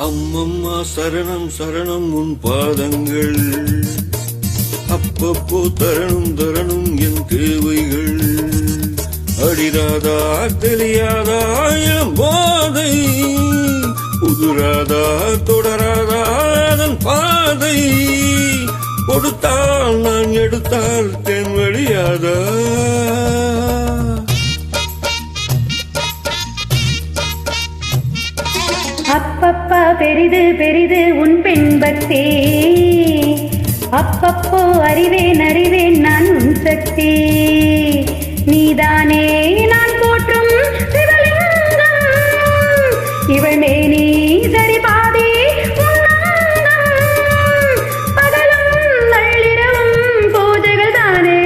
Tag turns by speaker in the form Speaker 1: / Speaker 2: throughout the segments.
Speaker 1: அம்மம்மா சரணம் சரணம் உன் பாதங்கள், அப்பப்போ தரணும் தரணும் என் தேவைகள். அடிராதா தெரியாதா என் போதை, உதுராதா தொடராதா அதன் பாதை. கொடுத்தால் நான் எடுத்தால் தென் வழியாதா.
Speaker 2: அப்பப்பா பெரிது பெரிது உன் பெண் பக்தி, அப்பப்போ அறிவேன் அறிவேன் நான் உன் சக்தி. நீதானே நான் போற்றும் சிவலிங்கம், இவள் மேனி சரி பாதி பகலும் நள்ளிரவும் பூஜைகள் தானே.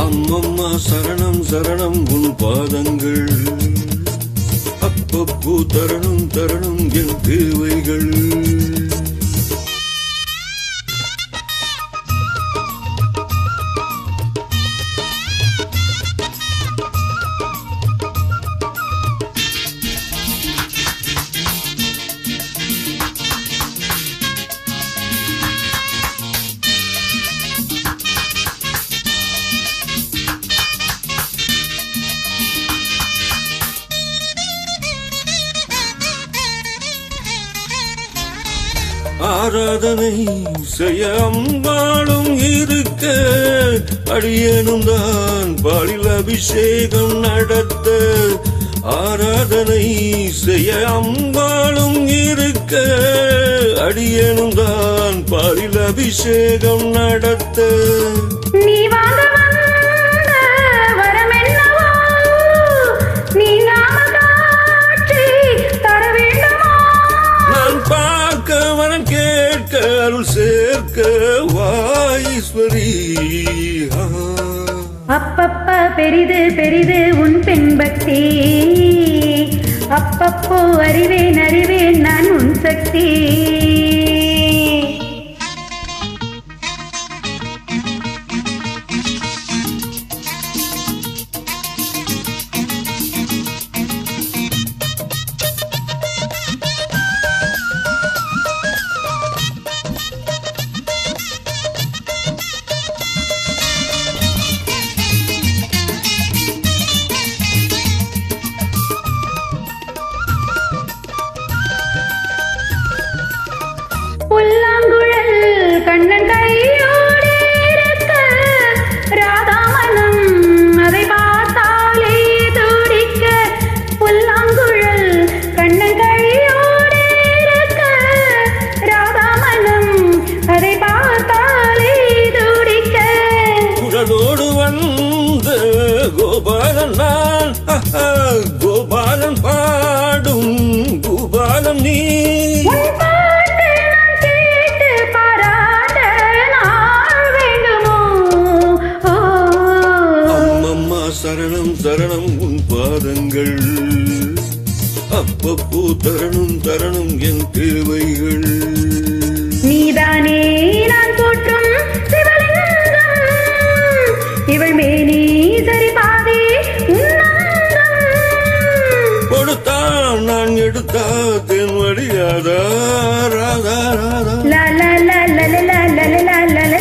Speaker 1: அம்மம்மா சரணம் சரணம் உன் பாதங்கள், அப்பப்போ தரணும் தரணும் என் தேவைகள். ஆராதனை செய்ய அம்பாளும் இருக்க, அடியேனும் தான் பாலில் அபிஷேகம் நடத்த. ஆராதனை செய்ய அம்பாளும் இருக்க, அடியேனும் தான் பாலில் அபிஷேகம் நடத்த.
Speaker 2: நீ வாங்க வந்த வரம் என்னவோ, நீ காட்சி தர வேண்டுமோ.
Speaker 1: நான் பார்க்க வரம் கேட்க அருள் சேர்க்க வாஈஸ்வரி.
Speaker 2: அப்பப்பா பெரிது பெரிது உன் பெண் பக்தி, அப்பப்போ அறிவேன் அறிவேன் நான் உன் சக்தி. புல்லாங்குழல் கண்ணன் கையோடு இருக்க, ராதாமனம் அதை பார்த்தாலே துடிக்க. புல்லாங்குழல் கண்ணன் கையோடு இருக்க, ராதாமனம் அதை பார்த்தாலே துடிக்க.
Speaker 1: குடலோடு வந்த கோபாலன் நான், கோபாலன் பாடும் பூபாலம் நீ. சரணம் சரணம் உன் பாதங்கள், அப்பப்போ தரணும் தரணும் என் தேவைகள்.
Speaker 2: நீதானே நான் போற்றும் சிவலிங்கம், இவள் மேனி சரி பாதி
Speaker 1: கொடுத்தா நான் எடுத்தா தென் வழியாதா. ராதா ராதா
Speaker 2: லா லா லா லா லா லா லா லா.